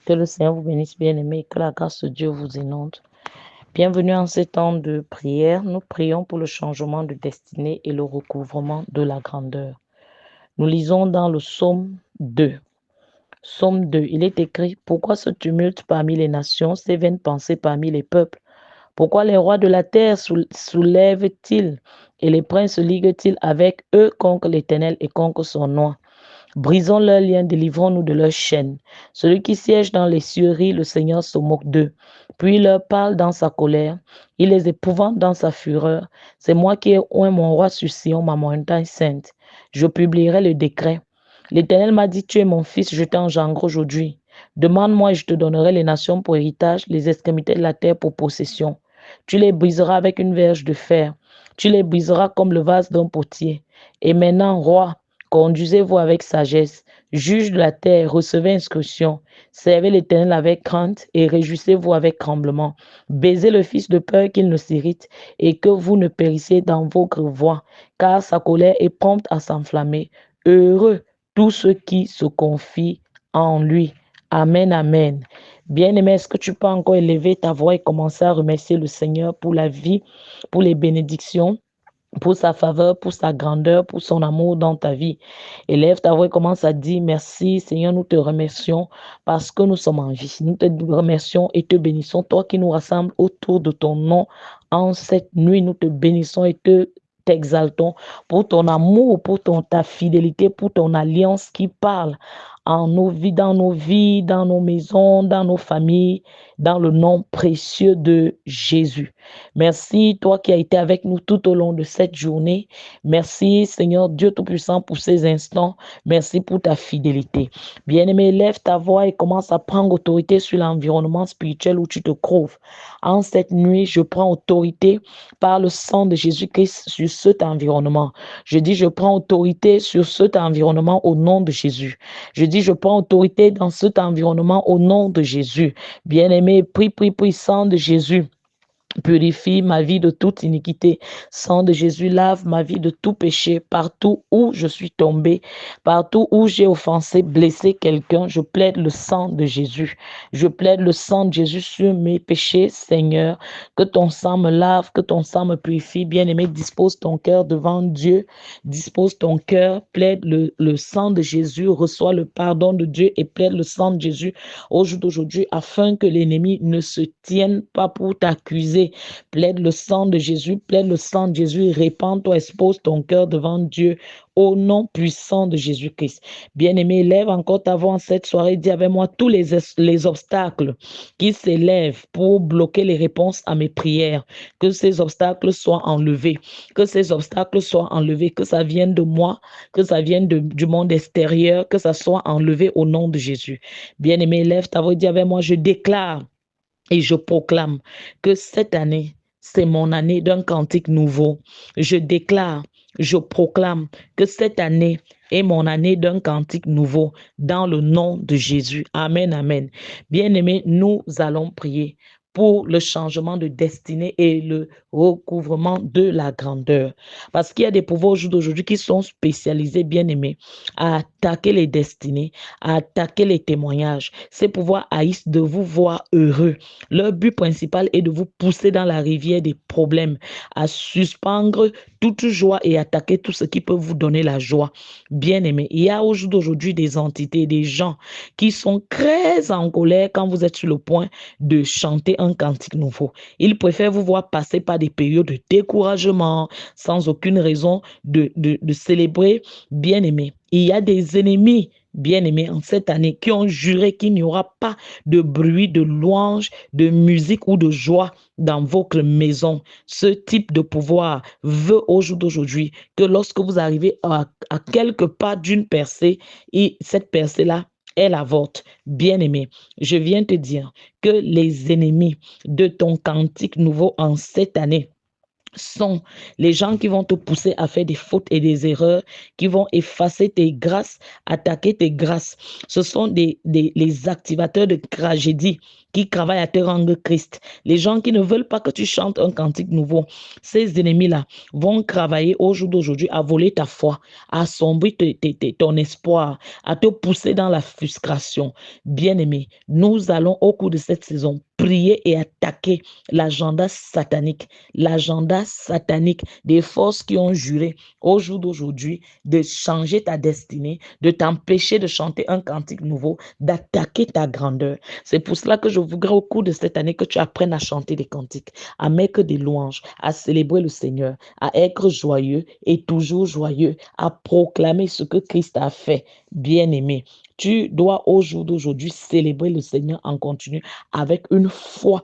Que le Seigneur vous bénisse, bien-aimés, que la grâce de Dieu vous inonde. Bienvenue en ces temps de prière. Nous prions pour le changement de destinée et le recouvrement de la grandeur. Nous lisons dans le psaume 2. Psaume 2, il est écrit: Pourquoi ce tumulte parmi les nations, ces vaines pensées parmi les peuples? Pourquoi les rois de la terre soulèvent-ils et les princes liguent-ils avec eux contre l'Éternel et contre son nom? Brisons leurs liens, délivrons-nous de leurs chaînes. Celui qui siège dans les cieux rit, le Seigneur se moque d'eux. Puis il leur parle dans sa colère, il les épouvante dans sa fureur. C'est moi qui ai oint mon roi sur Sion, ma montagne sainte. Je publierai le décret. L'Éternel m'a dit: Tu es mon fils, je t'engendre aujourd'hui. Demande-moi et je te donnerai les nations pour héritage, les extrémités de la terre pour possession. Tu les briseras avec une verge de fer. Tu les briseras comme le vase d'un potier. Et maintenant, roi, conduisez-vous avec sagesse. Juge de la terre, recevez instruction. Servez l'Éternel avec crainte et réjouissez-vous avec tremblement. Baisez le Fils de peur qu'il ne s'irrite et que vous ne périssiez dans vos voies, car sa colère est prompte à s'enflammer. Heureux tous ceux qui se confient en lui. Amen, amen. Bien-aimé, est-ce que tu peux encore élever ta voix et commencer à remercier le Seigneur pour la vie, pour les bénédictions, pour sa faveur, pour sa grandeur, pour son amour dans ta vie? Élève ta voix et commence à dire: merci Seigneur, nous te remercions parce que nous sommes en vie. Nous te remercions et te bénissons, toi qui nous rassembles autour de ton nom en cette nuit. Nous te bénissons et t'exaltons pour ton amour, pour ta fidélité, pour ton alliance qui parle en nos vies, dans nos maisons, dans nos familles, dans le nom précieux de Jésus. Merci, toi qui as été avec nous tout au long de cette journée. Merci, Seigneur Dieu Tout-Puissant, pour ces instants. Merci pour ta fidélité. Bien-aimé, lève ta voix et commence à prendre autorité sur l'environnement spirituel où tu te trouves. En cette nuit, je prends autorité par le sang de Jésus-Christ sur cet environnement. Je dis: je prends autorité sur cet environnement au nom de Jésus. Je dis: je prends autorité dans cet environnement au nom de Jésus. Bien-aimé, prie, sang de Jésus. Purifie ma vie de toute iniquité. Sang de Jésus, lave ma vie de tout péché. Partout où je suis tombé, partout où j'ai offensé, blessé quelqu'un, je plaide le sang de Jésus. Je plaide le sang de Jésus sur mes péchés, Seigneur. Que ton sang me lave, que ton sang me purifie. Bien-aimé, dispose ton cœur devant Dieu. Dispose ton cœur, plaide le sang de Jésus, reçois le pardon de Dieu et plaide le sang de Jésus au jour d'aujourd'hui afin que l'ennemi ne se tienne pas pour t'accuser. Plaide le sang de Jésus, plaide le sang de Jésus, répands-toi, expose ton cœur devant Dieu au nom puissant de Jésus-Christ. Bien-aimé, lève encore ta voix en cette soirée, dis avec moi tous les obstacles qui s'élèvent pour bloquer les réponses à mes prières. Que ces obstacles soient enlevés, que ces obstacles soient enlevés, que ça vienne de moi, que ça vienne du monde extérieur, que ça soit enlevé au nom de Jésus. Bien-aimé, lève ta voix, dis avec moi: je déclare et je proclame que cette année, c'est mon année d'un cantique nouveau. Je déclare, je proclame que cette année est mon année d'un cantique nouveau dans le nom de Jésus. Amen, amen. Bien-aimés, nous allons prier pour le changement de destinée et le recouvrement de la grandeur. Parce qu'il y a des pouvoirs au jour d'aujourd'hui qui sont spécialisés, bien-aimés, à attaquer les destinées, à attaquer les témoignages. Ces pouvoirs haïssent de vous voir heureux. Leur but principal est de vous pousser dans la rivière des problèmes, à suspendre toute joie et attaquer tout ce qui peut vous donner la joie. Bien-aimés, il y a au jour d'aujourd'hui des entités, des gens qui sont très en colère quand vous êtes sur le point de chanter un cantique nouveau. Ils préfèrent vous voir passer par des périodes de découragement, sans aucune raison de célébrer. Bien-aimés, il y a des ennemis, bien-aimés, en cette année, qui ont juré qu'il n'y aura pas de bruit, de louange, de musique ou de joie dans votre maison. Ce type de pouvoir veut au jour d'aujourd'hui que lorsque vous arrivez à quelque part d'une percée, et cette percée-là est la vôtre. Bien-aimé, je viens te dire que les ennemis de ton cantique nouveau en cette année sont les gens qui vont te pousser à faire des fautes et des erreurs, qui vont effacer tes grâces, attaquer tes grâces. Ce sont les activateurs de tragédie qui travaillent à te rendre Christ. Les gens qui ne veulent pas que tu chantes un cantique nouveau. Ces ennemis-là vont travailler au jour d'aujourd'hui à voler ta foi, à assombrir ton espoir, à te pousser dans la frustration. Bien-aimé, nous allons au cours de cette saison prier et attaquer l'agenda satanique des forces qui ont juré au jour d'aujourd'hui de changer ta destinée, de t'empêcher de chanter un cantique nouveau, d'attaquer ta grandeur. C'est pour cela que je voudrais au cours de cette année que tu apprennes à chanter des cantiques, à mettre des louanges, à célébrer le Seigneur, à être joyeux et toujours joyeux, à proclamer ce que Christ a fait. Bien-aimé, tu dois au jour d'aujourd'hui célébrer le Seigneur en continu avec une foi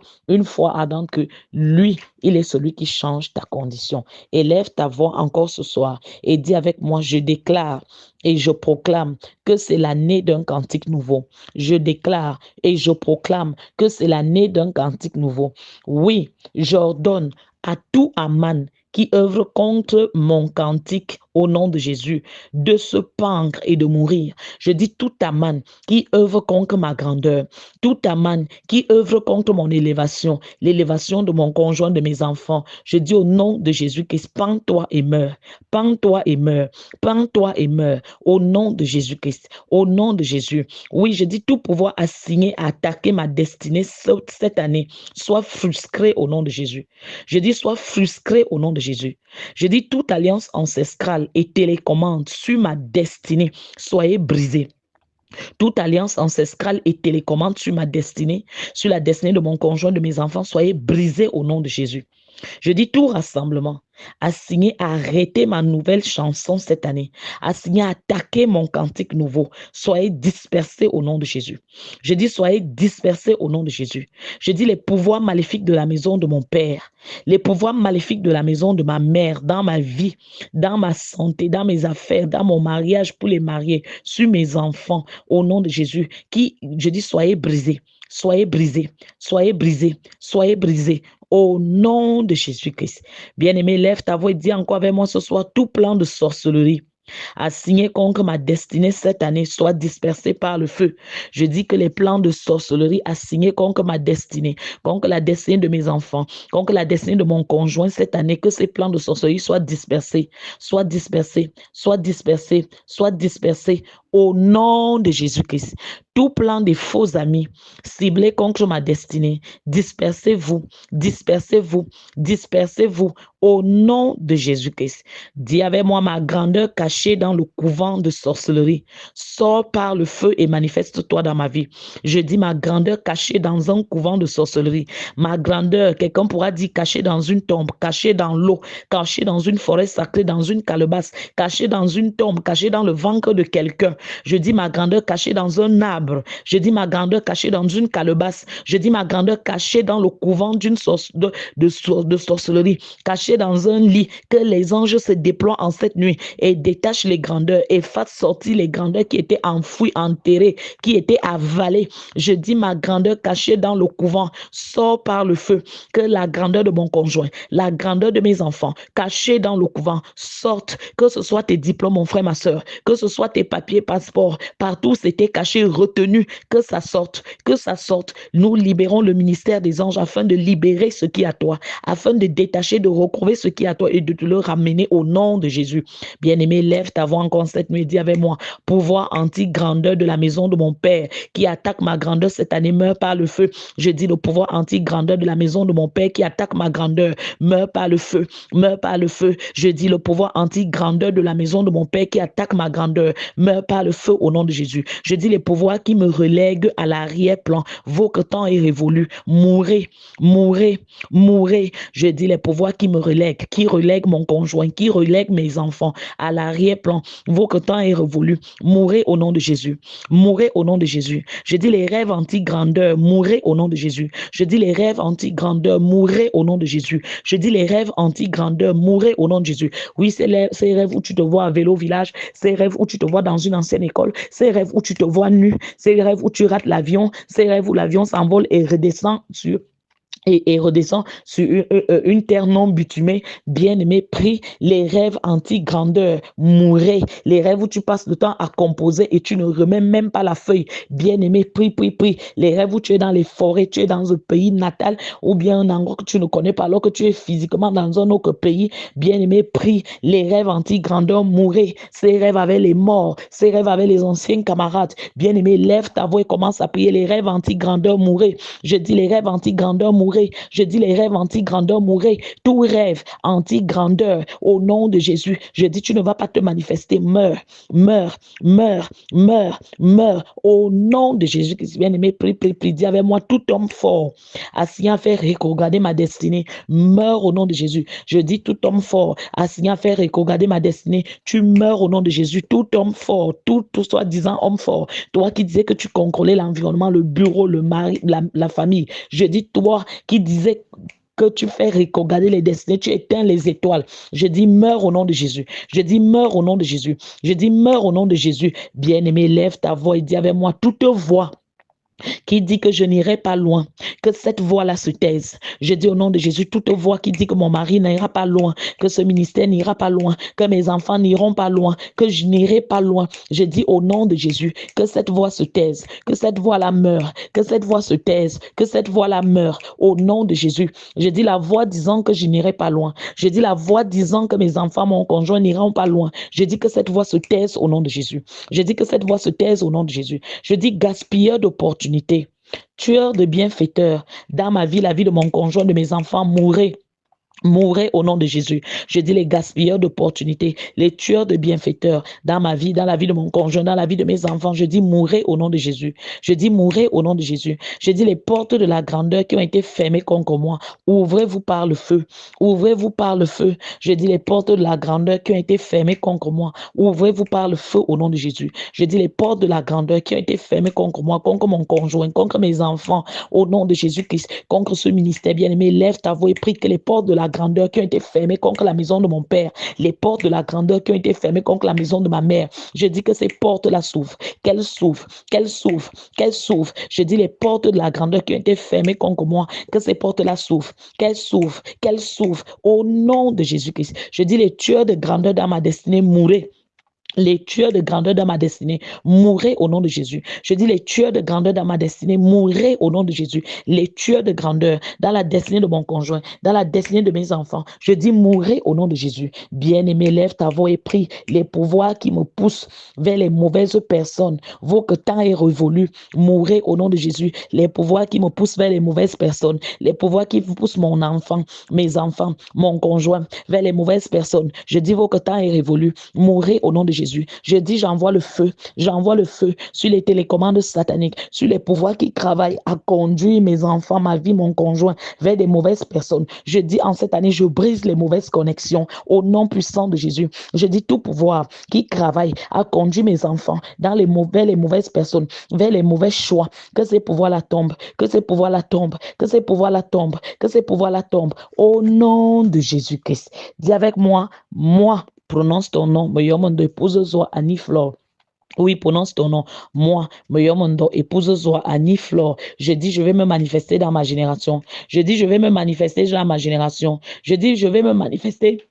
ardente que lui, il est celui qui change ta condition. Élève ta voix encore ce soir et dis avec moi, je déclare et je proclame que c'est l'année d'un cantique nouveau. Je déclare et je proclame que c'est l'année d'un cantique nouveau. Oui, j'ordonne à tout Aman qui œuvre contre mon cantique au nom de Jésus, de se pendre et de mourir. Je dis tout Aman qui œuvre contre ma grandeur, tout Aman qui œuvre contre mon élévation, l'élévation de mon conjoint, de mes enfants. Je dis au nom de Jésus-Christ, pends-toi et meurs, pends-toi et meurs, pends-toi et meurs, au nom de Jésus-Christ, au nom de Jésus. Oui, je dis tout pouvoir assigné à attaquer ma destinée cette année, soit frustré au nom de Jésus. Je dis soit frustré au nom de Jésus. Je dis toute alliance ancestrale et télécommande sur ma destinée, soyez brisée. Toute alliance ancestrale et télécommande sur ma destinée, sur la destinée de mon conjoint, de mes enfants, soyez brisés au nom de Jésus. Je dis tout rassemblement, assigné à arrêter ma nouvelle chanson cette année, assigné à attaquer mon cantique nouveau, soyez dispersés au nom de Jésus. Je dis soyez dispersés au nom de Jésus. Je dis les pouvoirs maléfiques de la maison de mon père, les pouvoirs maléfiques de la maison de ma mère, dans ma vie, dans ma santé, dans mes affaires, dans mon mariage pour les mariés, sur mes enfants, au nom de Jésus, qui, je dis soyez brisés. Soyez brisés, soyez brisés, soyez brisés au nom de Jésus-Christ. Bien-aimé, lève ta voix et dis encore avec moi ce soir, tout plan de sorcellerie assigné contre ma destinée cette année soit dispersé par le feu. Je dis que les plans de sorcellerie assignés contre ma destinée, contre la destinée de mes enfants, contre la destinée de mon conjoint cette année, que ces plans de sorcellerie soient dispersés, soient dispersés, soient dispersés, soient dispersés au nom de Jésus-Christ. Tout plan des faux amis ciblés contre ma destinée, dispersez-vous, dispersez-vous, dispersez-vous au nom de Jésus-Christ. Dis avec moi, ma grandeur cachée dans le couvent de sorcellerie, sors par le feu et manifeste-toi dans ma vie. Je dis ma grandeur cachée dans un couvent de sorcellerie, ma grandeur, quelqu'un pourra dire cachée dans une tombe, cachée dans l'eau, cachée dans une forêt sacrée, dans une calebasse, cachée dans une tombe, cachée dans le ventre de quelqu'un. Je dis ma grandeur cachée dans un arbre, je dis ma grandeur cachée dans une calebasse, je dis ma grandeur cachée dans le couvent d'une de sorcellerie, cachée dans un lit, que les anges se déploient en cette nuit et détachent les grandeurs et fassent sortir les grandeurs qui étaient enfouies, enterrées, qui étaient avalées. Je dis ma grandeur cachée dans le couvent, sort par le feu, que la grandeur de mon conjoint, la grandeur de mes enfants, cachée dans le couvent, sorte, que ce soit tes diplômes, mon frère, ma soeur, que ce soit tes papiers, passeports, partout c'était caché, retenu, que ça sorte, que ça sorte. Nous libérons le ministère des anges afin de libérer ce qui est à toi, afin de détacher, de retrouver ce qui est à toi et de te le ramener au nom de Jésus. Bien-aimé, lève ta voix encore cette nuit, dis avec moi, pouvoir anti-grandeur de la maison de mon Père qui attaque ma grandeur cette année, meurt par le feu. Je dis le pouvoir anti-grandeur de la maison de mon Père qui attaque ma grandeur, meurt par le feu, meurt par le feu. Je dis le pouvoir anti-grandeur de la maison de mon Père qui attaque ma grandeur, meurt par le feu au nom de Jésus. Je dis les pouvoirs qui me relèguent à l'arrière-plan, votre temps est révolu, mourrez, mourrez, mourrez. Je dis les pouvoirs qui me relèguent, qui relèguent mon conjoint, qui relèguent mes enfants à l'arrière-plan, votre temps est révolu, mourrez au nom de Jésus, mourrez au nom de Jésus. Je dis les rêves anti-grandeur, mourrez au nom de Jésus. Je dis les rêves anti-grandeur, mourrez au nom de Jésus. Je dis les rêves anti-grandeur, mourrez au nom de Jésus. Oui, ces rêves où tu te vois à vélo village, ces rêves où tu te vois dans une ancienne école, ces rêves où tu te vois nu, ces rêves où tu rates l'avion, ces rêves où l'avion s'envole et redescend sur et redescend sur une terre non bitumée. Bien-aimé, prie les rêves anti-grandeur, mourir, les rêves où tu passes le temps à composer et tu ne remets même pas la feuille. Bien-aimé, prie, prie, prie. Les rêves où tu es dans les forêts, tu es dans un pays natal ou bien un endroit que tu ne connais pas alors que tu es physiquement dans un autre pays. Bien-aimé, prie les rêves anti-grandeur, mourir. Ces rêves avec les morts, ces rêves avec les anciens camarades. Bien-aimé, lève ta voix et commence à prier les rêves anti-grandeur, mourir. Je dis les rêves anti-grandeur, mourir. Je dis les rêves anti-grandeur, mourir. Tout rêve anti-grandeur, au nom de Jésus. Je dis, tu ne vas pas te manifester. Meurs, meurs, meurs, meurs, meurs. Au nom de Jésus, bien-aimé, prie, prie, prie. Dis avec moi, tout homme fort, assigné à faire rétrograder ma destinée, meurs au nom de Jésus. Je dis, tout homme fort, assigné à faire rétrograder ma destinée, tu meurs au nom de Jésus. Tout homme fort, tout soi-disant homme fort, toi qui disais que tu contrôlais l'environnement, le bureau, le mari, la famille, je dis, toi qui disais que tu fais regarder les destinées, tu éteins les étoiles. Je dis, meurs au nom de Jésus. Je dis, meurs au nom de Jésus. Je dis, meurs au nom de Jésus. Bien-aimé, lève ta voix et dis avec moi, toute voix qui dit que je n'irai pas loin, que cette voix-là se taise. Je dis au nom de Jésus, toute voix qui dit que mon mari n'ira pas loin, que ce ministère n'ira pas loin, que mes enfants n'iront pas loin, que je n'irai pas loin. Je dis au nom de Jésus, que cette voix se taise, que cette voix-là meure, que cette voix se taise, que cette voix-là meure. Au nom de Jésus, je dis la voix disant que je n'irai pas loin. Je dis la voix disant que mes enfants, mon conjoint n'iront pas loin. Je dis que cette voix se taise au nom de Jésus. Je dis que cette voix se taise au nom de Jésus. Je dis gaspilleur d'opportunités, tueur de bienfaiteurs, dans ma vie, la vie de mon conjoint, de mes enfants, mourrez. Mourrez au nom de Jésus. Je dis les gaspilleurs d'opportunités, les tueurs de bienfaiteurs dans ma vie, dans la vie de mon conjoint, dans la vie de mes enfants. Je dis mourrez au nom de Jésus. Je dis mourrez au nom de Jésus. Je dis les portes de la grandeur qui ont été fermées contre moi. Ouvrez-vous par le feu. Ouvrez-vous par le feu. Je dis les portes de la grandeur qui ont été fermées contre moi. Ouvrez-vous par le feu au nom de Jésus. Je dis les portes de la grandeur qui ont été fermées contre moi, contre mon conjoint, contre mes enfants, au nom de Jésus-Christ, contre ce ministère bien-aimé. Lève ta voix et prie que les portes de la grandeur qui ont été fermées contre la maison de mon père, les portes de la grandeur qui ont été fermées contre la maison de ma mère, je dis que ces portes-là s'ouvrent, qu'elles s'ouvrent, qu'elles s'ouvrent, qu'elles s'ouvrent. Je dis les portes de la grandeur qui ont été fermées contre moi, que ces portes-là s'ouvrent, qu'elles s'ouvrent, qu'elles s'ouvrent, au nom de Jésus-Christ. Je dis les tueurs de grandeur dans ma destinée, mourrez. Les tueurs de grandeur dans ma destinée, mourrez au nom de Jésus. Je dis les tueurs de grandeur dans ma destinée, mourrez au nom de Jésus. Les tueurs de grandeur dans la destinée de mon conjoint, dans la destinée de mes enfants, je dis mourrez au nom de Jésus. Bien-aimé, lève ta voix et prie. Les pouvoirs qui me poussent vers les mauvaises personnes, votre temps est révolu, mourrez au nom de Jésus. Les pouvoirs qui me poussent vers les mauvaises personnes, les pouvoirs qui poussent mon enfant, mes enfants, mon conjoint vers les mauvaises personnes, je dis votre temps est révolu, mourrez au nom de Jésus. Je dis, j'envoie le feu sur les télécommandes sataniques, sur les pouvoirs qui travaillent à conduire mes enfants, ma vie, mon conjoint, vers des mauvaises personnes. Je dis, en cette année, je brise les mauvaises connexions au nom puissant de Jésus. Je dis, tout pouvoir qui travaille à conduire mes enfants vers les mauvaises personnes, vers les mauvais choix, que ces pouvoirs-là tombent, que ces pouvoirs-là tombent, que ces pouvoirs-là tombent, que ces pouvoirs-là tombent, au nom de Jésus-Christ. Dis avec moi, prononce ton nom, Moyomondo épouse Zoa Annie-Flore. Oui, prononce ton nom. Moi, Moyomondo épouse Zoa Annie-Flore. Je dis, je vais me manifester dans ma génération. Je dis, je vais me manifester dans ma génération. Je dis, je vais me manifester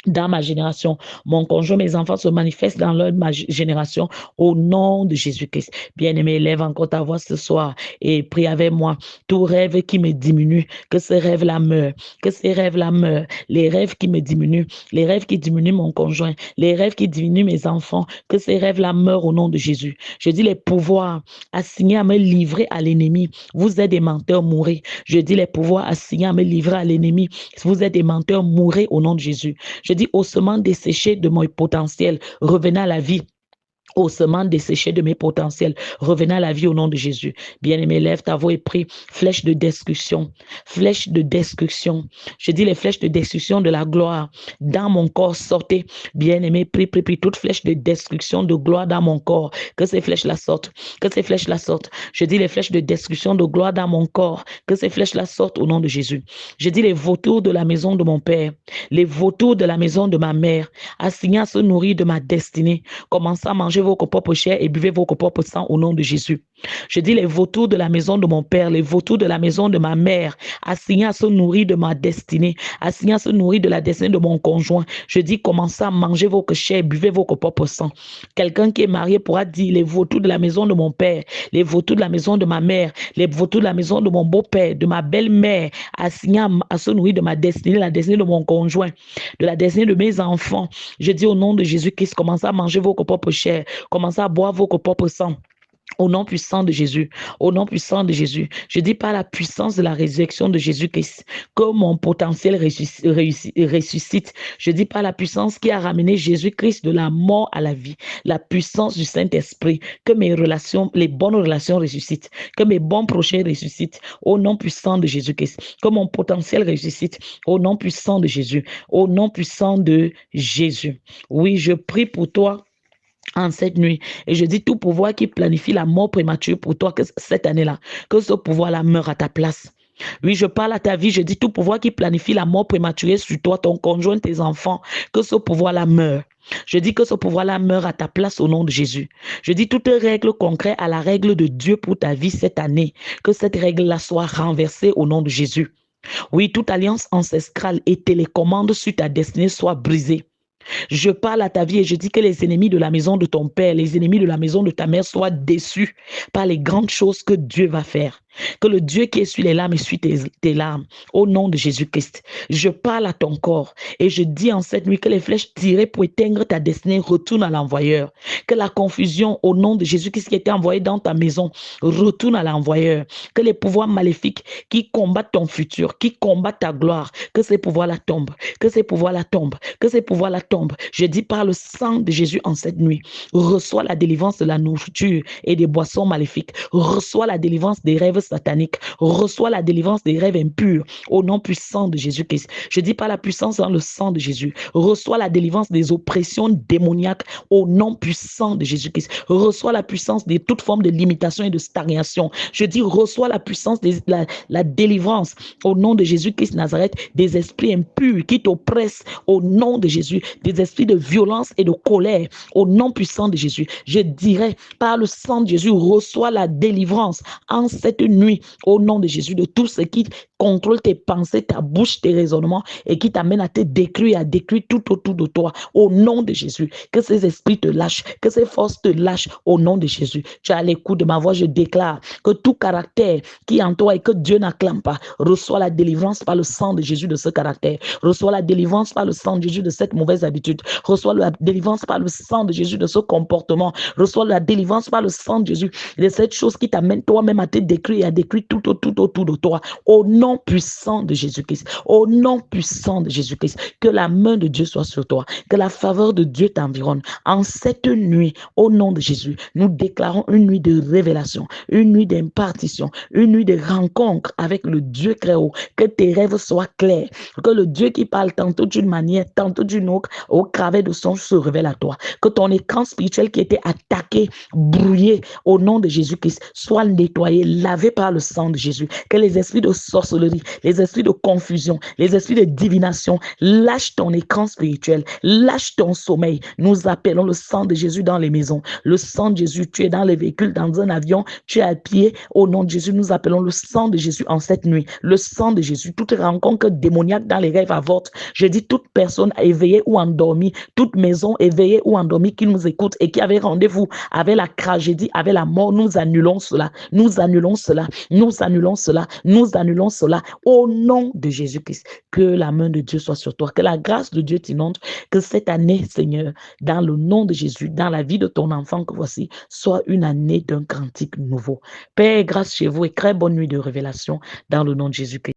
dans ma génération. Mon conjoint, mes enfants se manifestent dans leur ma génération au nom de Jésus-Christ. Bien-aimé, lève encore ta voix ce soir et prie avec moi. Tout rêve qui me diminue, que ces rêves-là meurent, que ces rêves-là meurent. Les rêves qui me diminuent, les rêves qui diminuent mon conjoint, les rêves qui diminuent mes enfants, que ces rêves-là meurent au nom de Jésus. Je dis les pouvoirs assignés à me livrer à l'ennemi. Vous êtes des menteurs, mourrez. Je dis les pouvoirs assignés à me livrer à l'ennemi. Vous êtes des menteurs, mourrez au nom de Jésus. Je dis ossements desséchés de mon potentiel, revenez à la vie. Ossements desséchés de mes potentiels, revenez à la vie au nom de Jésus. Bien-aimé, lève ta voix et prie. Flèche de destruction, flèche de destruction. Je dis les flèches de destruction de la gloire dans mon corps, sortez. Bien-aimé, prie, prie, prie. Toute flèche de destruction de gloire dans mon corps, que ces flèches-là sortent, que ces flèches-là sortent. Je dis les flèches de destruction de gloire dans mon corps, que ces flèches-là sortent au nom de Jésus. Je dis les vautours de la maison de mon père, les vautours de la maison de ma mère, assignés à se nourrir de ma destinée, commencez à manger vos propres chairs et buvez vos propres sang au nom de Jésus. Je dis les vautours de la maison de mon père, les vautours de la maison de ma mère, assignés à se nourrir de ma destinée, assignés à se nourrir de la destinée de mon conjoint. Je dis commencez à manger vos chairs, buvez vos propres sang. Quelqu'un qui est marié pourra dire les vautours de la maison de mon père, les vautours de la maison de ma mère, les vautours de la maison de mon beau-père, de ma belle-mère, assignés à se nourrir de ma destinée, la destinée de mon conjoint, de la destinée de mes enfants. Je dis au nom de Jésus-Christ, commencez à manger vos propres chairs, commencez à boire vos propres sang. Au nom puissant de Jésus, au nom puissant de Jésus, je dis par la puissance de la résurrection de Jésus-Christ que mon potentiel ressuscite. Je dis par la puissance qui a ramené Jésus-Christ de la mort à la vie, la puissance du Saint-Esprit, que mes relations, les bonnes relations ressuscitent, que mes bons projets ressuscitent, au nom puissant de Jésus-Christ, que mon potentiel ressuscite, au nom puissant de Jésus, au nom puissant de Jésus. Oui, je prie pour toi en cette nuit. Et je dis tout pouvoir qui planifie la mort prématurée pour toi que cette année-là, que ce pouvoir-là meure à ta place. Oui, je parle à ta vie, je dis tout pouvoir qui planifie la mort prématurée sur toi, ton conjoint, tes enfants, que ce pouvoir-là meure. Je dis que ce pouvoir-là meure à ta place au nom de Jésus. Je dis toute règle concrète à la règle de Dieu pour ta vie cette année, que cette règle-là soit renversée au nom de Jésus. Oui, toute alliance ancestrale et télécommande sur ta destinée soit brisée. Je parle à ta vie et je dis que les ennemis de la maison de ton père, les ennemis de la maison de ta mère soient déçus par les grandes choses que Dieu va faire. Que le Dieu qui essuie les larmes essuie tes larmes. Au nom de Jésus-Christ, je parle à ton corps et je dis en cette nuit que les flèches tirées pour éteindre ta destinée retournent à l'envoyeur. Que la confusion au nom de Jésus-Christ qui était envoyé dans ta maison retourne à l'envoyeur. Que les pouvoirs maléfiques qui combattent ton futur, qui combattent ta gloire, que ces pouvoirs-là tombent. Que ces pouvoirs-là tombent. Que ces pouvoirs-là tombent. Je dis par le sang de Jésus en cette nuit, reçois la délivrance de la nourriture et des boissons maléfiques. Reçois la délivrance des rêves satanique, reçois la délivrance des rêves impurs au nom puissant de Jésus-Christ. Je dis par la puissance dans le sang de Jésus, reçois la délivrance des oppressions démoniaques au nom puissant de Jésus-Christ. Reçois la puissance de toute forme de limitation et de stagnation. Je dis reçois la puissance de la délivrance au nom de Jésus-Christ Nazareth des esprits impurs qui t'oppressent au nom de Jésus, des esprits de violence et de colère au nom puissant de Jésus. Je dirais par le sang de Jésus, reçois la délivrance en cette nuit, au nom de Jésus, de tout ce qui contrôle tes pensées, ta bouche, tes raisonnements et qui t'amène à te détruire, à détruire tout autour de toi, au nom de Jésus. Que ces esprits te lâchent, que ces forces te lâchent, au nom de Jésus. Tu as l'écoute de ma voix, je déclare que tout caractère qui est en toi et que Dieu n'acclame pas, reçoit la délivrance par le sang de Jésus de ce caractère, reçoit la délivrance par le sang de Jésus de cette mauvaise habitude, reçoit la délivrance par le sang de Jésus de ce comportement, reçoit la délivrance par le sang de Jésus de cette chose qui t'amène toi-même à te détruire et à détruire tout autour de toi, au nom puissant de Jésus-Christ, au nom puissant de Jésus-Christ, que la main de Dieu soit sur toi, que la faveur de Dieu t'environne. En cette nuit, au nom de Jésus, nous déclarons une nuit de révélation, une nuit d'impartition, une nuit de rencontre avec le Dieu très haut, que tes rêves soient clairs, que le Dieu qui parle tantôt d'une manière, tantôt d'une autre, au travers de son se révèle à toi, que ton écran spirituel qui était attaqué, brouillé, au nom de Jésus-Christ, soit nettoyé, lavé par le sang de Jésus, que les esprits de sorcellerie, les esprits de confusion, les esprits de divination, lâche ton écran spirituel, lâche ton sommeil. Nous appelons le sang de Jésus dans les maisons, le sang de Jésus, tu es dans les véhicules, dans un avion, tu es à pied, au nom de Jésus, nous appelons le sang de Jésus en cette nuit, le sang de Jésus, toute rencontre démoniaque dans les rêves avorte. Je dis toute personne éveillée ou endormie, toute maison éveillée ou endormie qui nous écoute et qui avait rendez-vous avec la tragédie, avec la mort, nous annulons cela, nous annulons cela, nous annulons cela, nous annulons cela au nom de Jésus-Christ. Que la main de Dieu soit sur toi, que la grâce de Dieu t'inonde, que cette année, Seigneur, dans le nom de Jésus, dans la vie de ton enfant que voici, soit une année d'un cantique nouveau. Père, grâce chez vous et très bonne nuit de révélation dans le nom de Jésus-Christ.